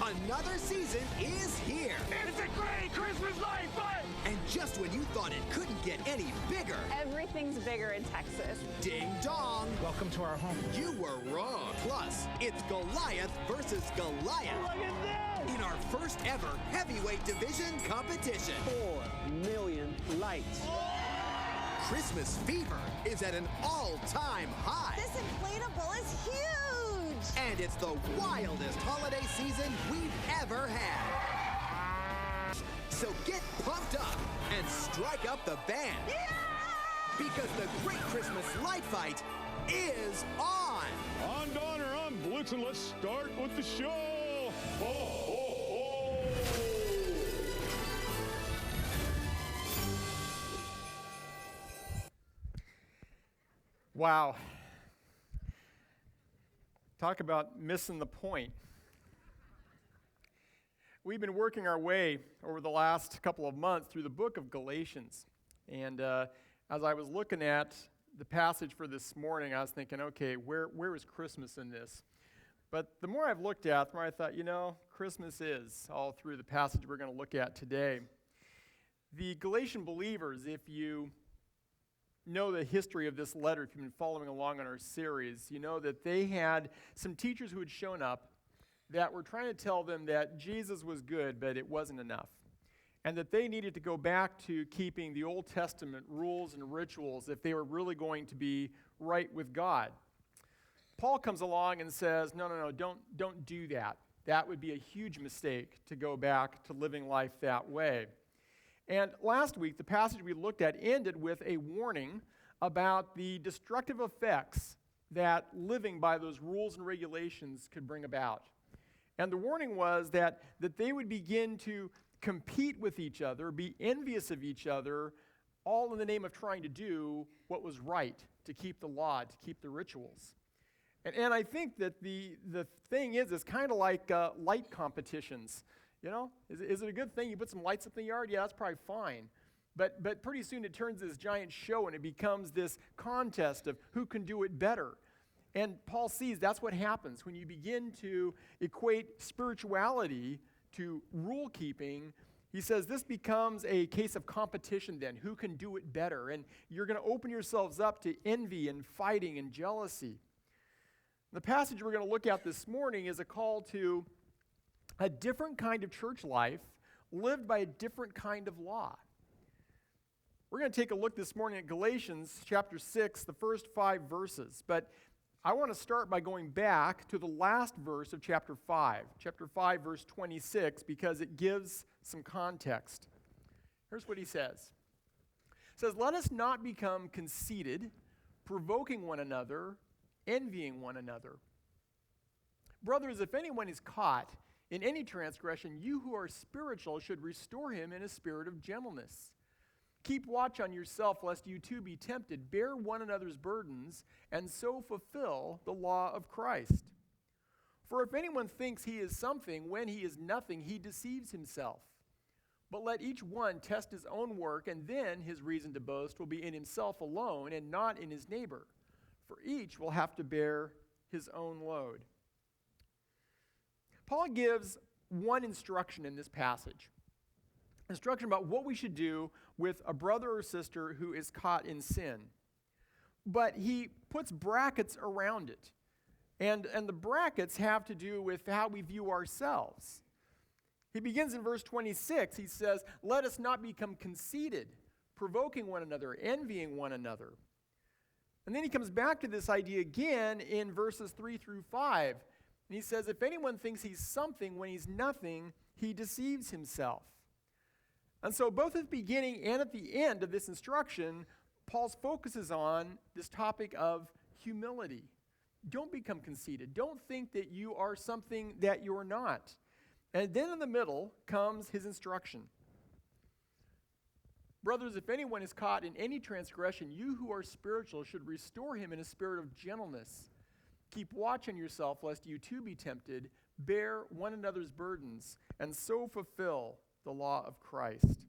Another season is here. It's a great Christmas light, but... And just when you thought it couldn't get any bigger, everything's bigger in Texas. Ding dong. Welcome to our home. You were wrong. Plus, it's Goliath versus Goliath. Look at this! In our first ever heavyweight division competition. 4 million lights. Christmas fever is at an all-time high. This inflatable is huge! And it's the wildest holiday season we've ever had. So get pumped up and strike up the band. Yeah! Because the Great Christmas Light Fight is on. On Donner, I'm Blitzen. Let's start with the show. Ho, ho, ho. Wow. Talk about missing the point. We've been working our way over the last couple of months through the book of Galatians. And as I was looking at the passage for this morning, I was thinking, okay, where is Christmas in this? But the more I've looked at, the more I thought, Christmas is all through the passage we're going to look at today. The Galatian believers, if you know the history of this letter, if you've been following along on our series, you know that they had some teachers who had shown up that were trying to tell them that Jesus was good, but it wasn't enough. And that they needed to go back to keeping the Old Testament rules and rituals if they were really going to be right with God. Paul comes along and says, no, don't do that. That would be a huge mistake to go back to living life that way. And last week, the passage we looked at ended with a warning about the destructive effects that living by those rules and regulations could bring about. And the warning was that they would begin to compete with each other, be envious of each other, all in the name of trying to do what was right, to keep the law, to keep the rituals. And I think that the thing is, it's kind of like light competitions. Is it a good thing? You put some lights up in the yard? Yeah, that's probably fine. But pretty soon it turns this giant show and it becomes this contest of who can do it better. And Paul sees that's what happens when you begin to equate spirituality to rule keeping. He says this becomes a case of competition then. Who can do it better? And you're going to open yourselves up to envy and fighting and jealousy. The passage we're going to look at this morning is a call to a different kind of church life lived by a different kind of law. We're going to take a look this morning at Galatians chapter 6, the first 5 verses. But I want to start by going back to the last verse of chapter 5, verse 26, because it gives some context. Here's what he says. He says, "Let us not become conceited, provoking one another, envying one another. Brothers, if anyone is caught in any transgression, you who are spiritual should restore him in a spirit of gentleness. Keep watch on yourself, lest you too be tempted. Bear one another's burdens, and so fulfill the law of Christ. For if anyone thinks he is something when he is nothing, he deceives himself. But let each one test his own work, and then his reason to boast will be in himself alone and not in his neighbor. For each will have to bear his own load." Paul gives one instruction in this passage. Instruction about what we should do with a brother or sister who is caught in sin. But he puts brackets around it. And the brackets have to do with how we view ourselves. He begins in verse 26. He says, "Let us not become conceited, provoking one another, envying one another." And then he comes back to this idea again in verses 3 through 5. And he says, "If anyone thinks he's something when he's nothing, he deceives himself." And so both at the beginning and at the end of this instruction, Paul's focus is on this topic of humility. Don't become conceited. Don't think that you are something that you're not. And then in the middle comes his instruction. "Brothers, if anyone is caught in any transgression, you who are spiritual should restore him in a spirit of gentleness. Keep watch on yourself, lest you too be tempted. Bear one another's burdens, and so fulfill the law of Christ."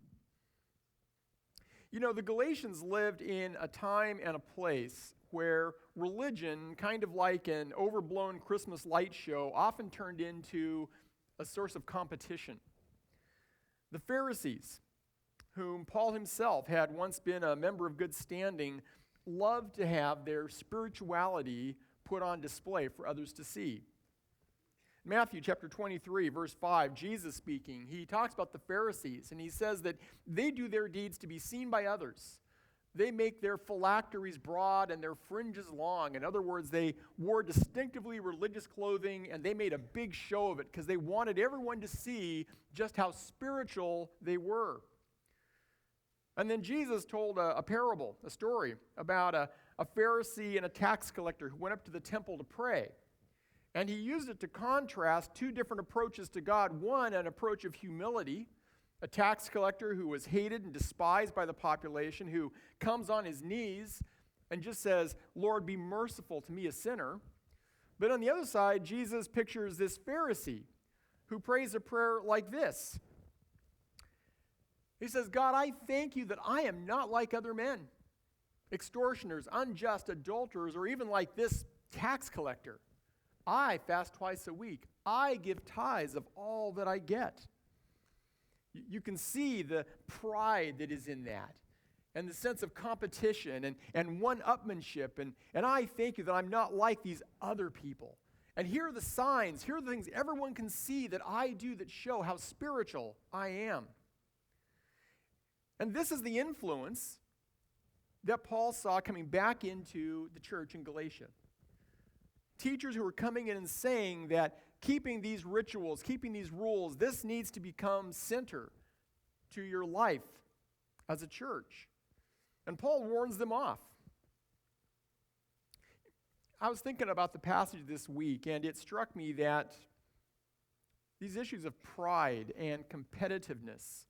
The Galatians lived in a time and a place where religion, kind of like an overblown Christmas light show, often turned into a source of competition. The Pharisees, whom Paul himself had once been a member of good standing, loved to have their spirituality put on display for others to see. Matthew chapter 23, verse 5, Jesus speaking, he talks about the Pharisees, and he says that they do their deeds to be seen by others. They make their phylacteries broad and their fringes long. In other words, they wore distinctively religious clothing, and they made a big show of it because they wanted everyone to see just how spiritual they were. And then Jesus told a parable, a story, about a Pharisee and a tax collector who went up to the temple to pray. And he used it to contrast two different approaches to God. One, an approach of humility, a tax collector who was hated and despised by the population, who comes on his knees and just says, "Lord, be merciful to me, a sinner." But on the other side, Jesus pictures this Pharisee who prays a prayer like this. He says, "God, I thank you that I am not like other men, extortioners, unjust, adulterers, or even like this tax collector. I fast twice a week. I give tithes of all that I get." You can see the pride that is in that, and the sense of competition and one-upmanship. And I thank you that I'm not like these other people. And here are the signs, here are the things everyone can see that I do that show how spiritual I am. And this is the influence that Paul saw coming back into the church in Galatia. Teachers who were coming in and saying that keeping these rituals, keeping these rules, this needs to become center to your life as a church. And Paul warns them off. I was thinking about the passage this week, and it struck me that these issues of pride and competitiveness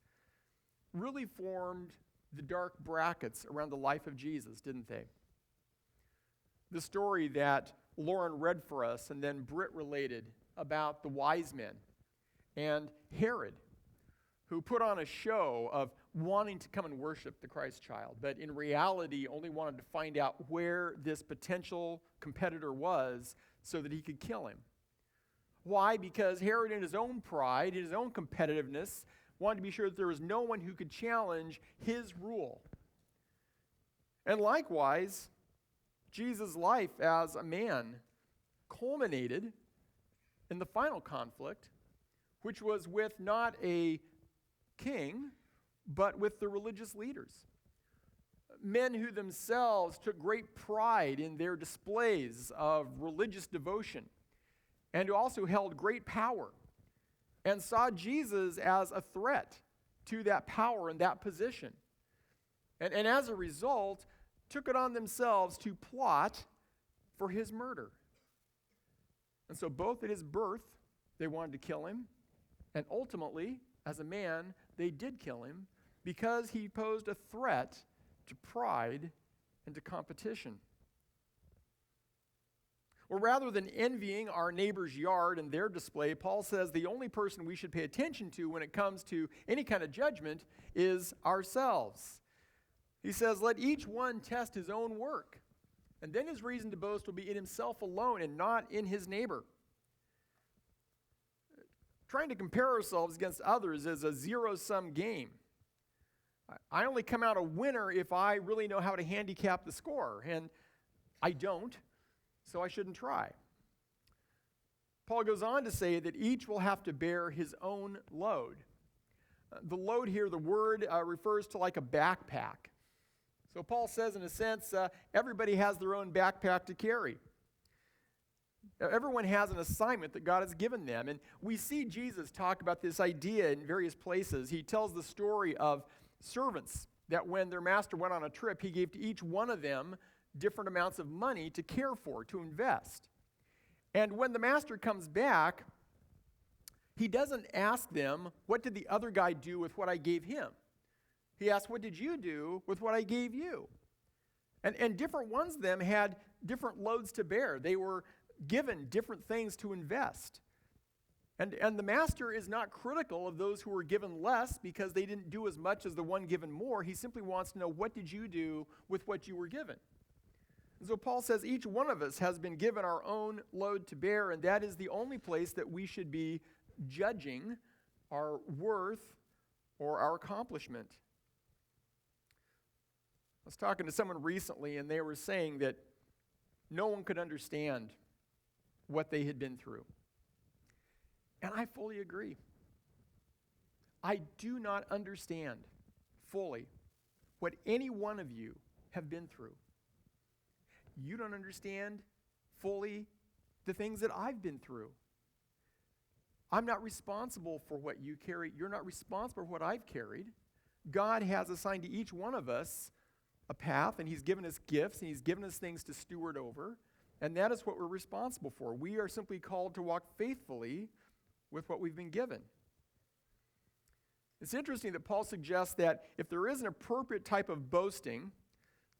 really formed the dark brackets around the life of Jesus, didn't they? The story that Lauren read for us and then Britt related about the wise men and Herod, who put on a show of wanting to come and worship the Christ child, but in reality only wanted to find out where this potential competitor was so that he could kill him. Why? Because Herod, in his own pride, in his own competitiveness, wanted to be sure that there was no one who could challenge his rule. And likewise, Jesus' life as a man culminated in the final conflict, which was with not a king, but with the religious leaders. Men who themselves took great pride in their displays of religious devotion, and who also held great power, and saw Jesus as a threat to that power and that position. And as a result, took it on themselves to plot for his murder. And so both at his birth, they wanted to kill him, and ultimately, as a man, they did kill him because he posed a threat to pride and to competition. Or rather than envying our neighbor's yard and their display, Paul says the only person we should pay attention to when it comes to any kind of judgment is ourselves. He says, let each one test his own work, and then his reason to boast will be in himself alone and not in his neighbor. Trying to compare ourselves against others is a zero-sum game. I only come out a winner if I really know how to handicap the score, and I don't, so I shouldn't try. Paul goes on to say that each will have to bear his own load. The load here, the word refers to like a backpack. So Paul says, in a sense, everybody has their own backpack to carry. Everyone has an assignment that God has given them. And we see Jesus talk about this idea in various places. He tells the story of servants that when their master went on a trip, he gave to each one of them different amounts of money to care for, to invest. And when the master comes back, he doesn't ask them, what did the other guy do with what I gave him? He asks, what did you do with what I gave you? And different ones of them had different loads to bear. They were given different things to invest. And the master is not critical of those who were given less because they didn't do as much as the one given more. He simply wants to know, what did you do with what you were given? And so Paul says each one of us has been given our own load to bear, and that is the only place that we should be judging our worth or our accomplishment. I was talking to someone recently, and they were saying that no one could understand what they had been through. And I fully agree. I do not understand fully what any one of you have been through. You don't understand fully the things that I've been through. I'm not responsible for what you carry. You're not responsible for what I've carried. God has assigned to each one of us a path, and he's given us gifts, and he's given us things to steward over, and that is what we're responsible for. We are simply called to walk faithfully with what we've been given. It's interesting that Paul suggests that if there is an appropriate type of boasting,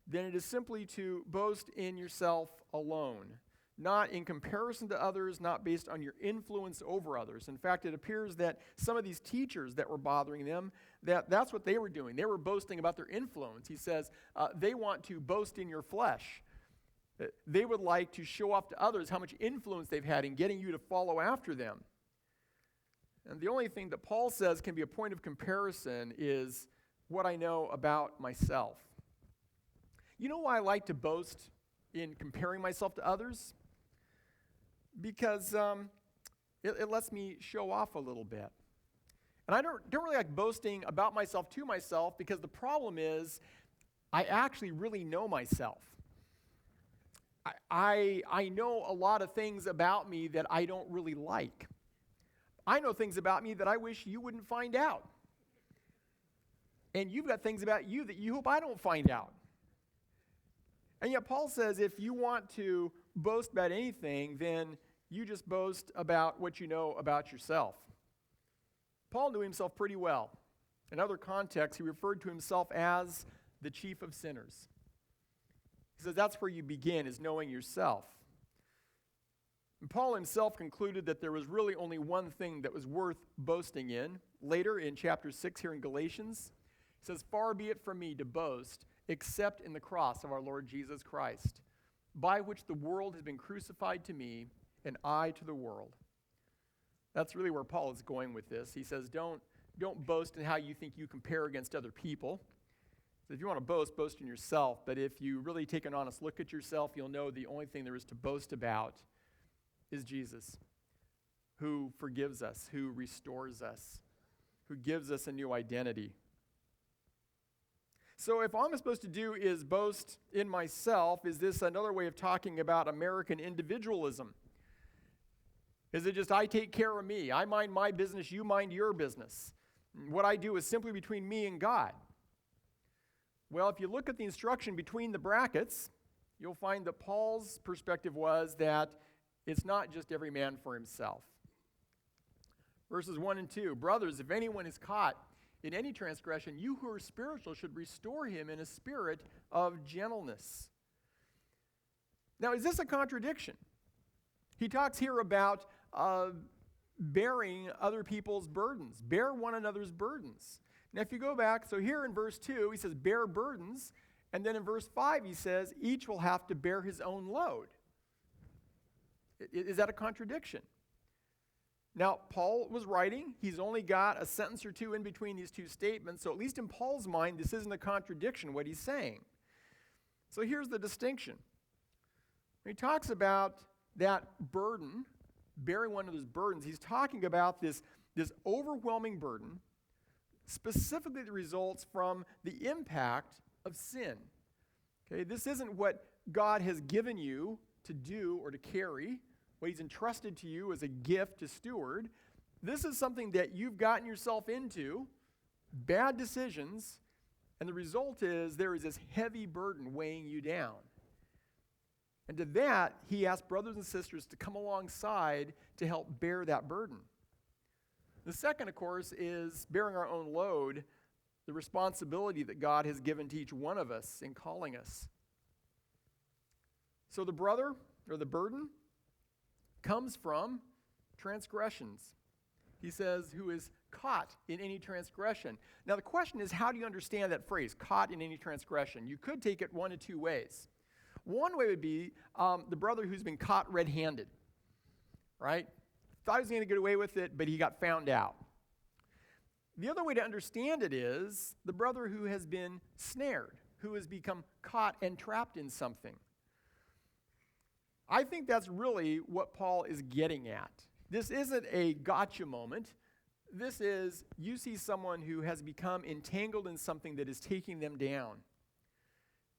then it is simply to boast in yourself alone, not in comparison to others, not based on your influence over others. In fact, it appears that some of these teachers that were bothering them, that's what they were doing. They were boasting about their influence. He says they want to boast in your flesh. They would like to show off to others how much influence they've had in getting you to follow after them. And the only thing that Paul says can be a point of comparison is what I know about myself. You know why I like to boast in comparing myself to others? Because it lets me show off a little bit. And I don't really like boasting about myself to myself, because the problem is I actually really know myself. I know a lot of things about me that I don't really like. I know things about me that I wish you wouldn't find out. And you've got things about you that you hope I don't find out. And yet Paul says if you want to boast about anything, then you just boast about what you know about yourself. Paul knew himself pretty well. In other contexts, he referred to himself as the chief of sinners. He says that's where you begin, is knowing yourself. And Paul himself concluded that there was really only one thing that was worth boasting in. Later in chapter 6 here in Galatians, he says, "Far be it from me to boast, except in the cross of our Lord Jesus Christ, by which the world has been crucified to me, and I to the world." That's really where Paul is going with this. He says, don't boast in how you think you compare against other people. So if you want to boast in yourself. But if you really take an honest look at yourself, you'll know the only thing there is to boast about is Jesus, who forgives us, who restores us, who gives us a new identity. So if all I'm supposed to do is boast in myself, is this another way of talking about American individualism? Is it just I take care of me, I mind my business, you mind your business? What I do is simply between me and God. Well, if you look at the instruction between the brackets, you'll find that Paul's perspective was that it's not just every man for himself. Verses 1 and 2, "Brothers, if anyone is caught in any transgression, you who are spiritual should restore him in a spirit of gentleness." Now, is this a contradiction? He talks here about bearing other people's burdens. Bear one another's burdens. Now, if you go back, so here in verse 2, he says, bear burdens. And then in verse 5, he says, each will have to bear his own load. Is that a contradiction? Now, Paul was writing. He's only got a sentence or two in between these two statements. So at least in Paul's mind, this isn't a contradiction, what he's saying. So here's the distinction. When he talks about that burden, bearing one of those burdens, he's talking about this overwhelming burden, specifically that results from the impact of sin. Okay, this isn't what God has given you to do or to carry, what he's entrusted to you as a gift to steward. This is something that you've gotten yourself into, bad decisions, and the result is there is this heavy burden weighing you down. And to that, he asked brothers and sisters to come alongside to help bear that burden. The second, of course, is bearing our own load, the responsibility that God has given to each one of us in calling us. So the brother, or the burden, comes from transgressions. He says, who is caught in any transgression. Now the question is, how do you understand that phrase, caught in any transgression? You could take it one of two ways. One way would be the brother who's been caught red-handed, right? thought he was going to get away with it, but he got found out. The other way to understand it is the brother who has been snared, who has become caught and trapped in something. I think that's really what Paul is getting at. This isn't a gotcha moment. This is, you see someone who has become entangled in something that is taking them down.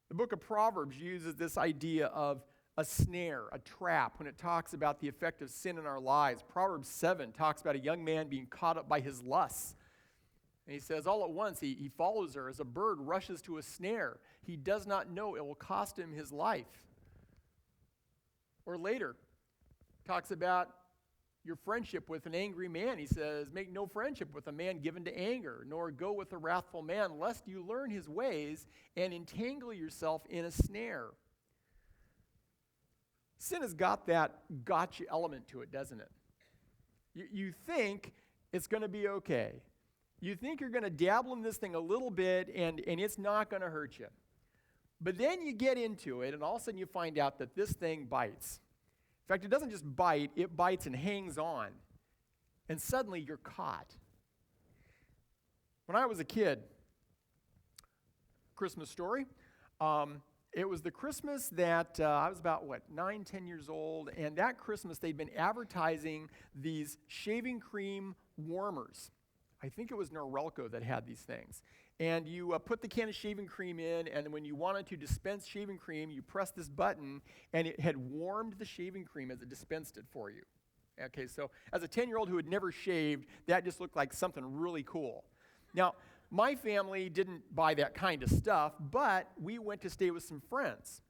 The book of Proverbs uses this idea of a snare, a trap, when it talks about the effect of sin in our lives. Proverbs 7 talks about a young man being caught up by his lusts. And he says, all at once, he follows her as a bird rushes to a snare. He does not know it will cost him his life. Or later, talks about your friendship with an angry man. He says, make no friendship with a man given to anger, nor go with a wrathful man, lest you learn his ways and entangle yourself in a snare. Sin has got that gotcha element to it, doesn't it? You think it's going to be okay. You think you're going to dabble in this thing a little bit, and it's not going to hurt you. But then you get into it, and all of a sudden you find out that this thing bites. In fact, it doesn't just bite, it bites and hangs on. And suddenly you're caught. When I was a kid, Christmas story, it was the Christmas that I was about, 9, 10 years old, and that Christmas they'd been advertising these shaving cream warmers. I think it was Norelco that had these things. And you put the can of shaving cream in, and when you wanted to dispense shaving cream, you pressed this button, and it had warmed the shaving cream as it dispensed it for you. Okay, so as a 10-year-old who had never shaved, that just looked like something really cool. Now, my family didn't buy that kind of stuff, but we went to stay with some friends.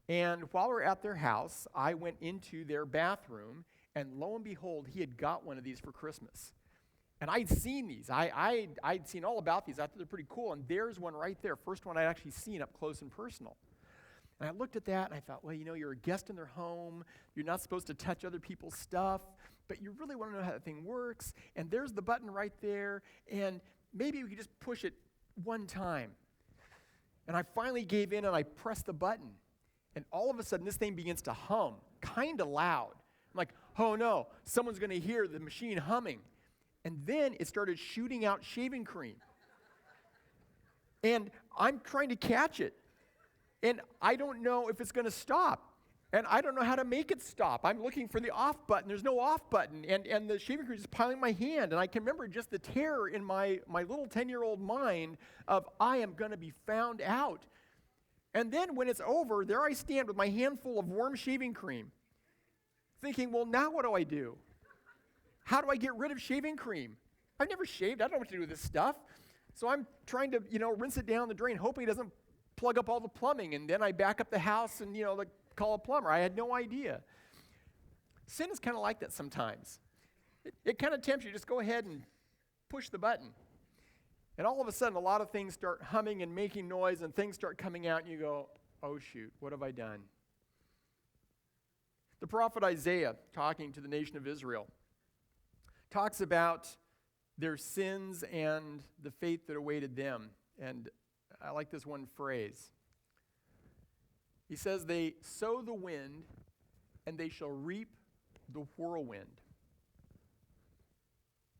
And while we were at their house, I went into their bathroom, and lo and behold, he had got one of these for Christmas. And I'd seen these. I'd seen all about these. I thought they're pretty cool. And there's one right there. First one I'd actually seen up close and personal. And I looked at that and I thought, well, you're a guest in their home. You're not supposed to touch other people's stuff. But you really want to know how that thing works. And there's the button right there. And maybe we could just push it one time. And I finally gave in and I pressed the button. And all of a sudden this thing begins to hum, kind of loud. I'm like, oh no, someone's going to hear the machine humming. And then it started shooting out shaving cream. And I'm trying to catch it. And I don't know if it's going to stop. And I don't know how to make it stop. I'm looking for the off button. There's no off button. And the shaving cream is piling in my hand. And I can remember just the terror in my little 10-year-old mind of I am going to be found out. And then when it's over, there I stand with my handful of warm shaving cream, thinking, well, now what do I do? How do I get rid of shaving cream? I've never shaved. I don't know what to do with this stuff. So I'm trying to, rinse it down the drain, hoping it doesn't plug up all the plumbing. And then I back up the house and, call a plumber. I had no idea. Sin is kind of like that sometimes. It kind of tempts you. Just go ahead and push the button. And all of a sudden, a lot of things start humming and making noise, and things start coming out, and you go, oh, shoot, what have I done? The prophet Isaiah, talking to the nation of Israel, talks about their sins and the fate that awaited them. And I like this one phrase. He says, they sow the wind, and they shall reap the whirlwind.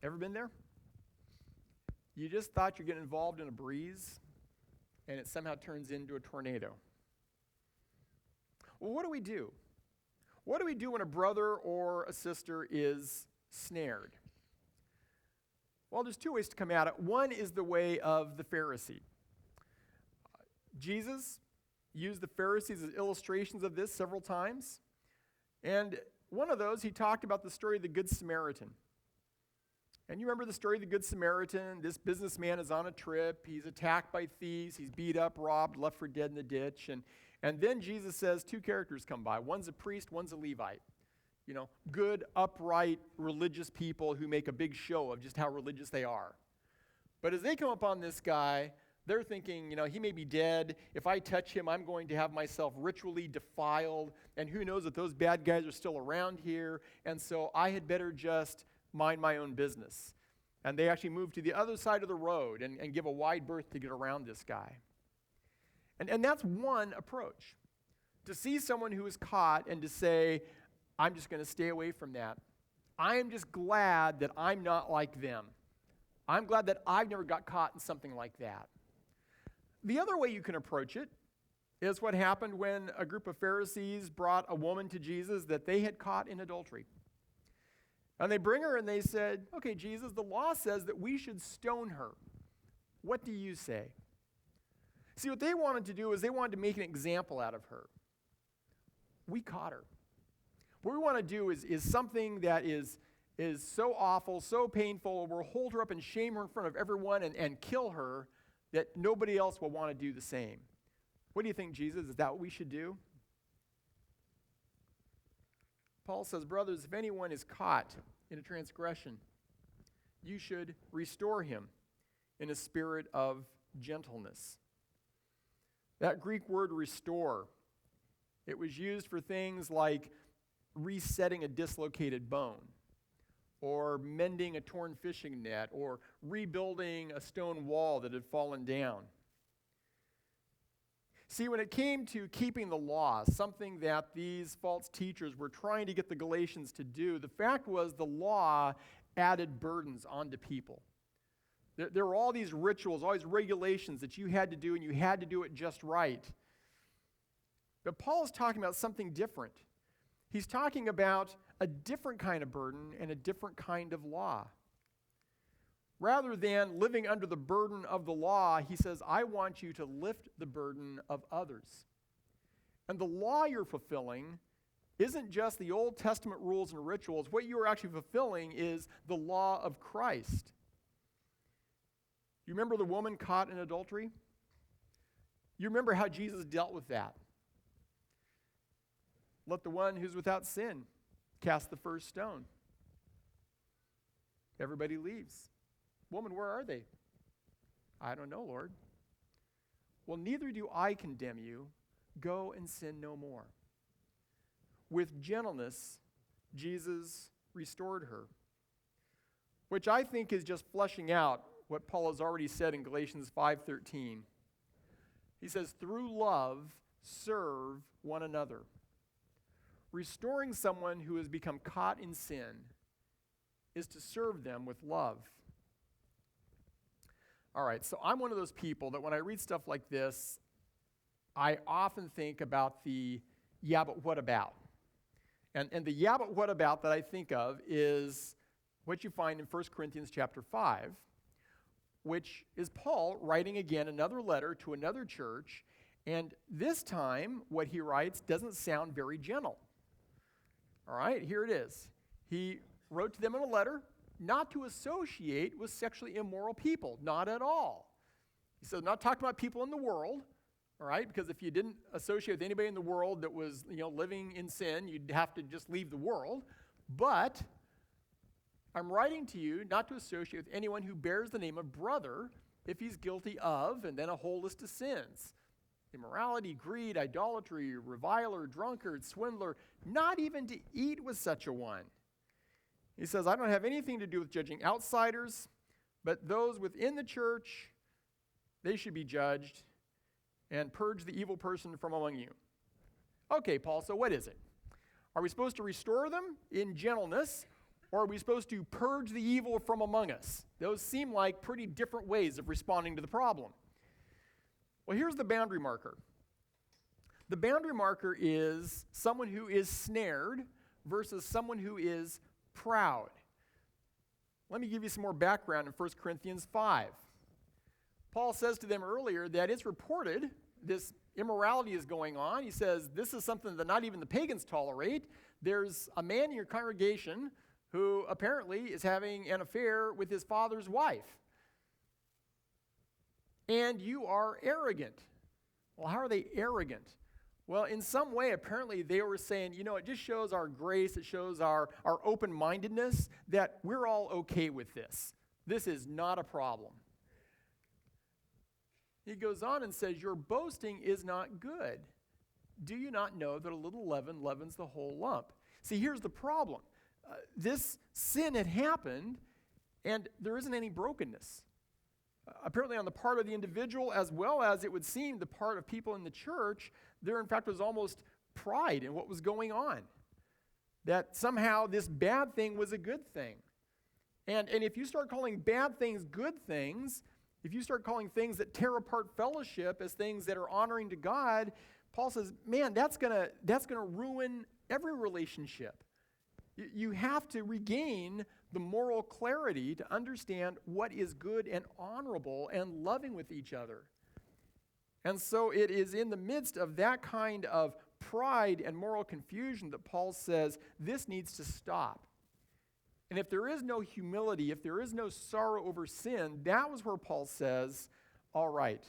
Ever been there? You just thought you're getting involved in a breeze, and it somehow turns into a tornado. Well, what do we do? What do we do when a brother or a sister is snared? Well, there's two ways to come at it. One is the way of the Pharisee. Jesus used the Pharisees as illustrations of this several times. And one of those, he talked about the story of the Good Samaritan. And you remember the story of the Good Samaritan? This businessman is on a trip. He's attacked by thieves. He's beat up, robbed, left for dead in the ditch. And then Jesus says two characters come by. One's a priest, one's a Levite. Good, upright, religious people who make a big show of just how religious they are. But as they come upon this guy, they're thinking, he may be dead. If I touch him, I'm going to have myself ritually defiled. And who knows if those bad guys are still around here. And so I had better just mind my own business. And they actually move to the other side of the road and give a wide berth to get around this guy. And that's one approach. To see someone who is caught and to say, I'm just going to stay away from that. I am just glad that I'm not like them. I'm glad that I've never got caught in something like that. The other way you can approach it is what happened when a group of Pharisees brought a woman to Jesus that they had caught in adultery. And they bring her and they said, okay, Jesus, the law says that we should stone her. What do you say? See, what they wanted to do is they wanted to make an example out of her. We caught her. What we want to do is something that is so awful, so painful, we'll hold her up and shame her in front of everyone and kill her that nobody else will want to do the same. What do you think, Jesus? Is that what we should do? Paul says, brothers, if anyone is caught in a transgression, you should restore him in a spirit of gentleness. That Greek word restore, it was used for things like resetting a dislocated bone, or mending a torn fishing net, or rebuilding a stone wall that had fallen down. See, when it came to keeping the law, something that these false teachers were trying to get the Galatians to do, the fact was the law added burdens onto people. There were all these rituals, all these regulations that you had to do, and you had to do it just right. But Paul is talking about something different. He's talking about a different kind of burden and a different kind of law. Rather than living under the burden of the law, he says, I want you to lift the burden of others. And the law you're fulfilling isn't just the Old Testament rules and rituals. What you are actually fulfilling is the law of Christ. You remember the woman caught in adultery? You remember how Jesus dealt with that. Let the one who's without sin cast the first stone. Everybody leaves. Woman, where are they? I don't know, Lord. Well, neither do I condemn you. Go and sin no more. With gentleness, Jesus restored her, which I think is just fleshing out what Paul has already said in Galatians 5:13. He says, through love, serve one another. Restoring someone who has become caught in sin is to serve them with love. All right, so I'm one of those people that when I read stuff like this, I often think about the yeah, but what about? And the yeah, but what about that I think of is what you find in 1 Corinthians chapter 5, which is Paul writing again another letter to another church, and this time what he writes doesn't sound very gentle. All right, here it is. He wrote to them in a letter not to associate with sexually immoral people, not at all. He says, not talking about people in the world, all right, because if you didn't associate with anybody in the world that was, living in sin, you'd have to just leave the world. But I'm writing to you not to associate with anyone who bears the name of brother if he's guilty of, and then a whole list of sins. Immorality, greed, idolatry, reviler, drunkard, swindler, not even to eat with such a one. He says, I don't have anything to do with judging outsiders, but those within the church, they should be judged, and purge the evil person from among you. Okay, Paul, so what is it? Are we supposed to restore them in gentleness, or are we supposed to purge the evil from among us? Those seem like pretty different ways of responding to the problem. Well, here's the boundary marker. The boundary marker is someone who is snared versus someone who is proud. Let me give you some more background in 1 Corinthians 5. Paul says to them earlier that it's reported this immorality is going on. He says this is something that not even the pagans tolerate. There's a man in your congregation who apparently is having an affair with his father's wife. And you are arrogant. Well, how are they arrogant? Well, in some way, apparently they were saying, it just shows our grace, it shows our open-mindedness that we're all okay with this. This is not a problem. He goes on and says, your boasting is not good. Do you not know that a little leaven leavens the whole lump? See, here's the problem. This sin had happened, and there isn't any brokenness. Apparently on the part of the individual, as well as it would seem the part of people in the church, there in fact was almost pride in what was going on. that somehow this bad thing was a good thing. And if you start calling bad things good things, if you start calling things that tear apart fellowship as things that are honoring to God, Paul says, man, that's gonna ruin every relationship. You have to regain the moral clarity to understand what is good and honorable and loving with each other. And so it is in the midst of that kind of pride and moral confusion that Paul says this needs to stop. And if there is no humility, if there is no sorrow over sin, that was where Paul says, all right,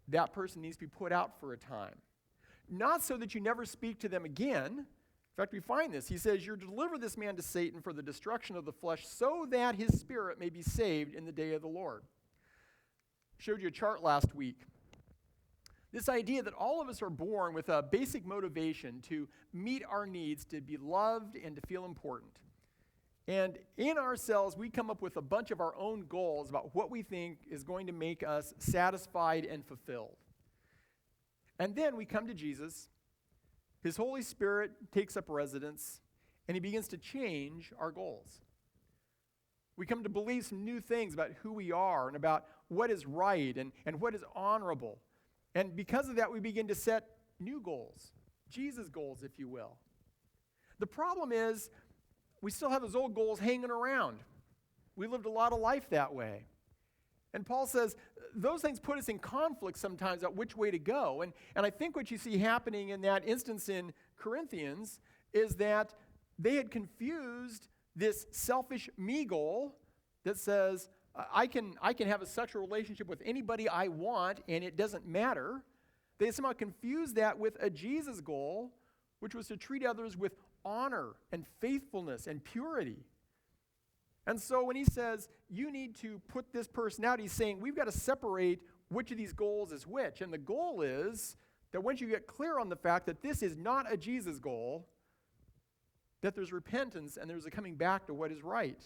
that person needs to be put out for a time. Not so that you never speak to them again. In fact, we find this. He says, you're to deliver this man to Satan for the destruction of the flesh so that his spirit may be saved in the day of the Lord. I showed you a chart last week. This idea that all of us are born with a basic motivation to meet our needs, to be loved, and to feel important. And in ourselves, we come up with a bunch of our own goals about what we think is going to make us satisfied and fulfilled. And then we come to Jesus. His Holy Spirit takes up residence, and he begins to change our goals. We come to believe some new things about who we are and about what is right and what is honorable. And because of that, we begin to set new goals, Jesus goals, if you will. The problem is, we still have those old goals hanging around. We lived a lot of life that way. And Paul says those things put us in conflict sometimes about which way to go. And I think what you see happening in that instance in Corinthians is that they had confused this selfish me goal that says, I can have a sexual relationship with anybody I want and it doesn't matter. They somehow confused that with a Jesus goal, which was to treat others with honor and faithfulness and purity. And so when he says, you need to put this person out, he's saying, we've got to separate which of these goals is which. And the goal is that once you get clear on the fact that this is not a Jesus goal, that there's repentance and there's a coming back to what is right.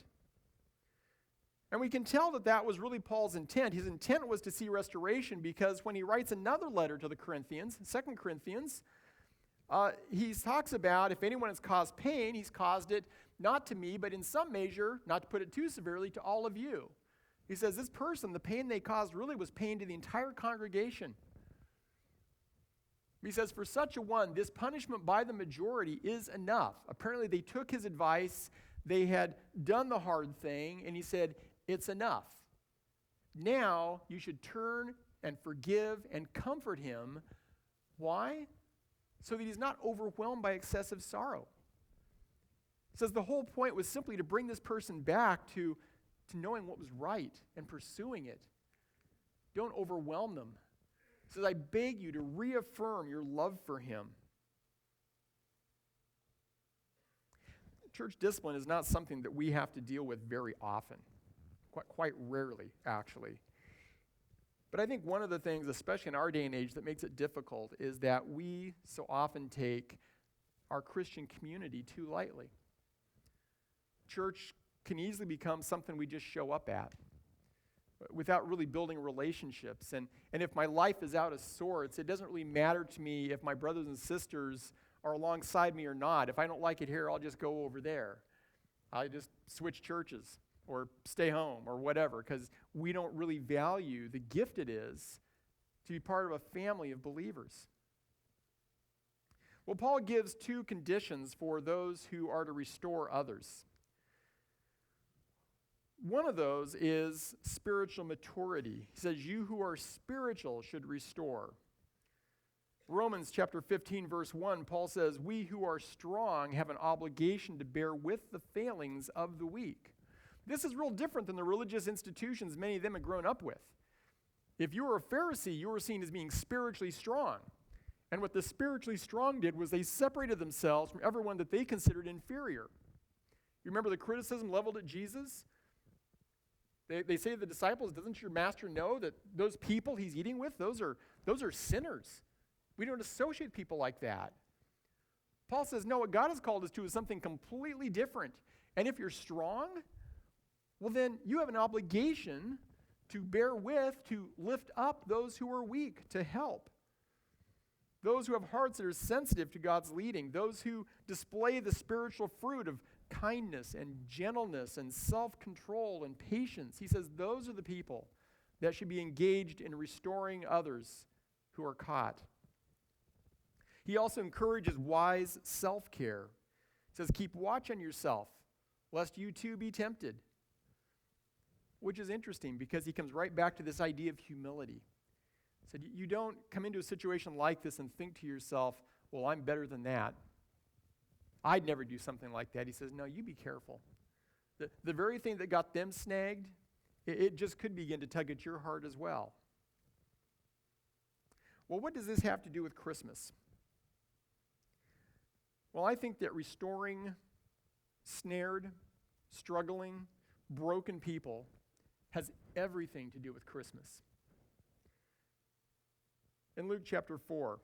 And we can tell that that was really Paul's intent. His intent was to see restoration because when he writes another letter to the Corinthians, 2 Corinthians, he talks about if anyone has caused pain, he's caused it not to me, but in some measure, not to put it too severely, to all of you. He says this person, the pain they caused really was pain to the entire congregation. He says for such a one, this punishment by the majority is enough. Apparently they took his advice, they had done the hard thing, and he said, it's enough. Now you should turn and forgive and comfort him. Why? So that he's not overwhelmed by excessive sorrow. It says the whole point was simply to bring this person back to knowing what was right and pursuing it. Don't overwhelm them. It says, I beg you to reaffirm your love for him. Church discipline is not something that we have to deal with very often. Quite rarely, actually. But I think one of the things, especially in our day and age, that makes it difficult is that we so often take our Christian community too lightly. Church can easily become something we just show up at without really building relationships. And if my life is out of sorts, it doesn't really matter to me if my brothers and sisters are alongside me or not. If I don't like it here, I'll just go over there. I'll just switch churches or stay home or whatever, because we don't really value the gift it is to be part of a family of believers. Well, Paul gives two conditions for those who are to restore others. One of those is spiritual maturity. He says, you who are spiritual should restore. Romans chapter 15, verse 1, Paul says, we who are strong have an obligation to bear with the failings of the weak. This is real different than the religious institutions many of them have grown up with. If you were a Pharisee, you were seen as being spiritually strong. And what the spiritually strong did was they separated themselves from everyone that they considered inferior. You remember the criticism leveled at Jesus? They say to the disciples, doesn't your master know that those people he's eating with, those are sinners? We don't associate people like that. Paul says, no, what God has called us to is something completely different. And if you're strong, well, then you have an obligation to bear with, to lift up those who are weak, to help. those who have hearts that are sensitive to God's leading, those who display the spiritual fruit of kindness and gentleness and self-control and patience. He says those are the people that should be engaged in restoring others who are caught. He also encourages wise self-care. He says, keep watch on yourself, lest you too be tempted. Which is interesting because he comes right back to this idea of humility. He said, you don't come into a situation like this and think to yourself, well, I'm better than that. I'd never do something like that. He says, no, you be careful. The very thing that got them snagged, it just could begin to tug at your heart as well. Well, what does this have to do with Christmas? Well, I think that restoring snared, struggling, broken people has everything to do with Christmas. In Luke chapter 4,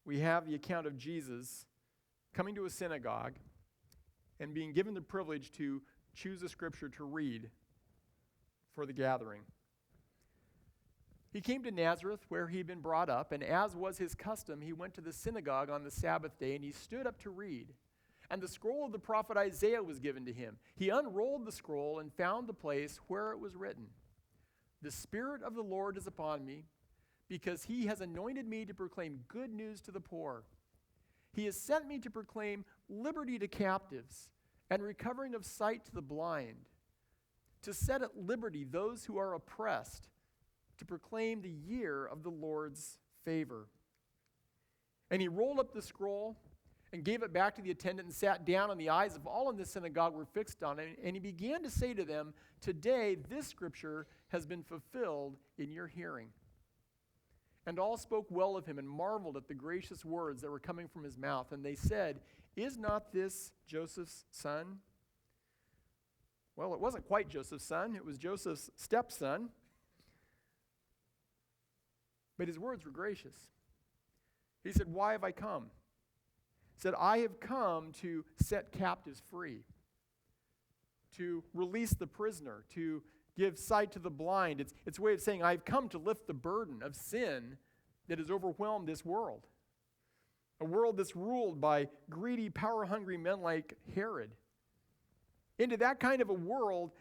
we have the account of Jesus coming to a synagogue and being given the privilege to choose a scripture to read for the gathering. He came to Nazareth, where he had been brought up, and as was his custom, he went to the synagogue on the Sabbath day, and he stood up to read. And the scroll of the prophet Isaiah was given to him. He unrolled the scroll and found the place where it was written, "The Spirit of the Lord is upon me, because he has anointed me to proclaim good news to the poor. He has sent me to proclaim liberty to captives and recovering of sight to the blind, to set at liberty those who are oppressed, to proclaim the year of the Lord's favor." And he rolled up the scroll and gave it back to the attendant and sat down, and the eyes of all in the synagogue were fixed on him. And he began to say to them, "Today this scripture has been fulfilled in your hearing." And all spoke well of him and marveled at the gracious words that were coming from his mouth. And they said, "Is not this Joseph's son?" Well, it wasn't quite Joseph's son. It was Joseph's stepson. But his words were gracious. He said, "Why have I come?" He said, "I have come to set captives free, to release the prisoner, to give sight to the blind." It's a way of saying, I've come to lift the burden of sin that has overwhelmed this world. A world that's ruled by greedy, power-hungry men like Herod. Into that kind of a world,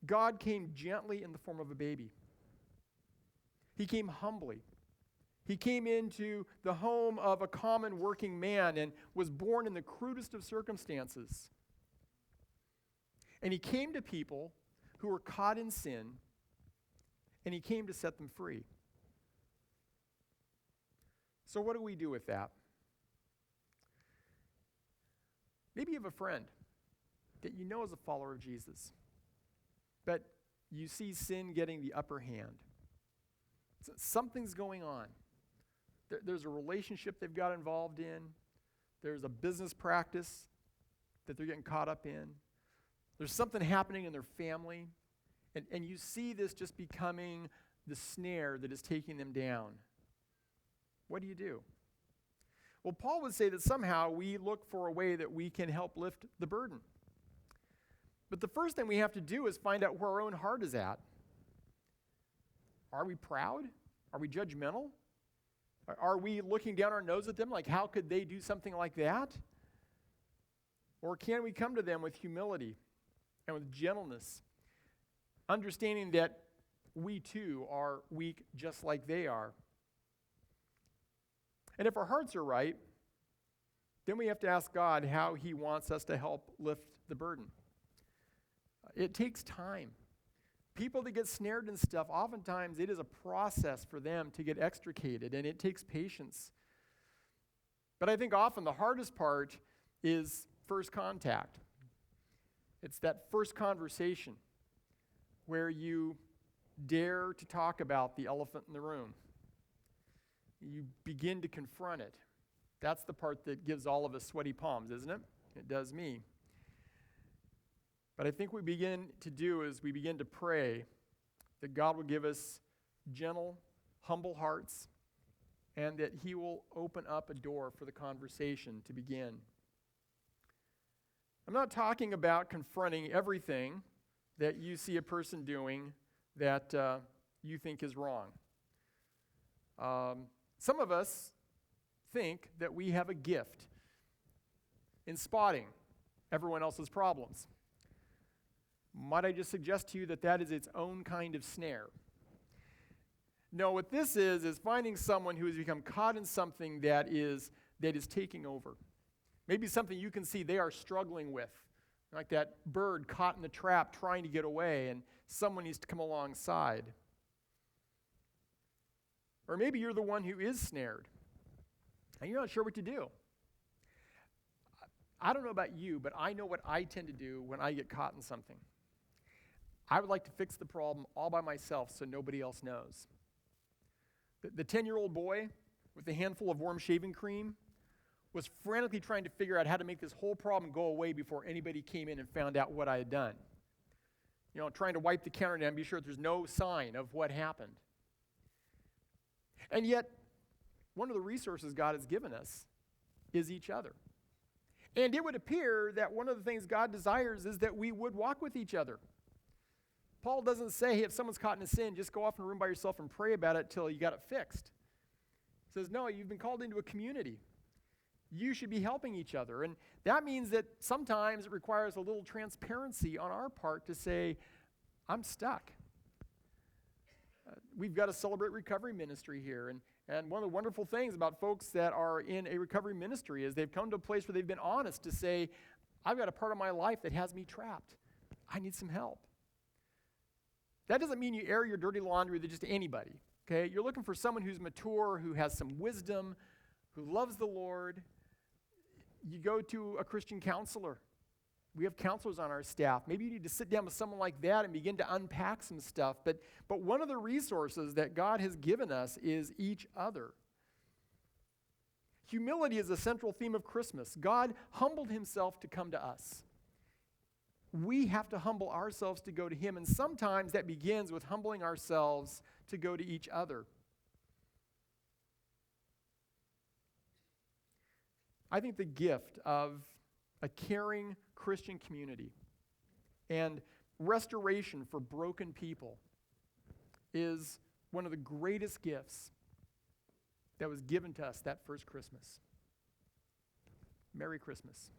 God came gently in the form of a baby. He came humbly. He came into the home of a common working man and was born in the crudest of circumstances. And he came to people who were caught in sin, and he came to set them free. So what do we do with that? Maybe you have a friend that you know is a follower of Jesus, but you see sin getting the upper hand. So something's going on. There's a relationship they've got involved in. There's a business practice that they're getting caught up in. There's something happening in their family. And you see this just becoming the snare that is taking them down. What do you do? Well, Paul would say that somehow we look for a way that we can help lift the burden. But the first thing we have to do is find out where our own heart is at. Are we proud? Are we judgmental? Are we looking down our nose at them like, how could they do something like that? Or can we come to them with humility and with gentleness, understanding that we too are weak just like they are? And if our hearts are right, then we have to ask God how he wants us to help lift the burden. It takes time. People that get snared in stuff, oftentimes it is a process for them to get extricated, and it takes patience. But I think often the hardest part is first contact. It's that first conversation where you dare to talk about the elephant in the room. You begin to confront it. That's the part that gives all of us sweaty palms, isn't it? It does me. But I think what we begin to do is we begin to pray that God will give us gentle, humble hearts, and that he will open up a door for the conversation to begin. I'm not talking about confronting everything that you see a person doing that you think is wrong. Some of us think that we have a gift in spotting everyone else's problems. Might I just suggest to you that that is its own kind of snare? No, what this is finding someone who has become caught in something that is taking over. Maybe something you can see they are struggling with, like that bird caught in the trap trying to get away, and someone needs to come alongside. Or maybe you're the one who is snared, and you're not sure what to do. I don't know about you, but I know what I tend to do when I get caught in something. I would like to fix the problem all by myself so nobody else knows. The 10-year-old boy with a handful of warm shaving cream was frantically trying to figure out how to make this whole problem go away before anybody came in and found out what I had done. You know, trying to wipe the counter down and be sure there's no sign of what happened. And yet, one of the resources God has given us is each other. And it would appear that one of the things God desires is that we would walk with each other. Paul doesn't say, hey, if someone's caught in a sin, just go off in a room by yourself and pray about it till you got it fixed. He says, no, you've been called into a community. You should be helping each other. And that means that sometimes it requires a little transparency on our part to say, I'm stuck. We've got to celebrate recovery ministry here. And one of the wonderful things about folks that are in a recovery ministry is they've come to a place where they've been honest to say, I've got a part of my life that has me trapped. I need some help. That doesn't mean you air your dirty laundry to just anybody, okay? You're looking for someone who's mature, who has some wisdom, who loves the Lord. You go to a Christian counselor. We have counselors on our staff. Maybe you need to sit down with someone like that and begin to unpack some stuff. But one of the resources that God has given us is each other. Humility is a central theme of Christmas. God humbled himself to come to us. We have to humble ourselves to go to him, and sometimes that begins with humbling ourselves to go to each other. I think the gift of a caring Christian community and restoration for broken people is one of the greatest gifts that was given to us that first Christmas. Merry Christmas.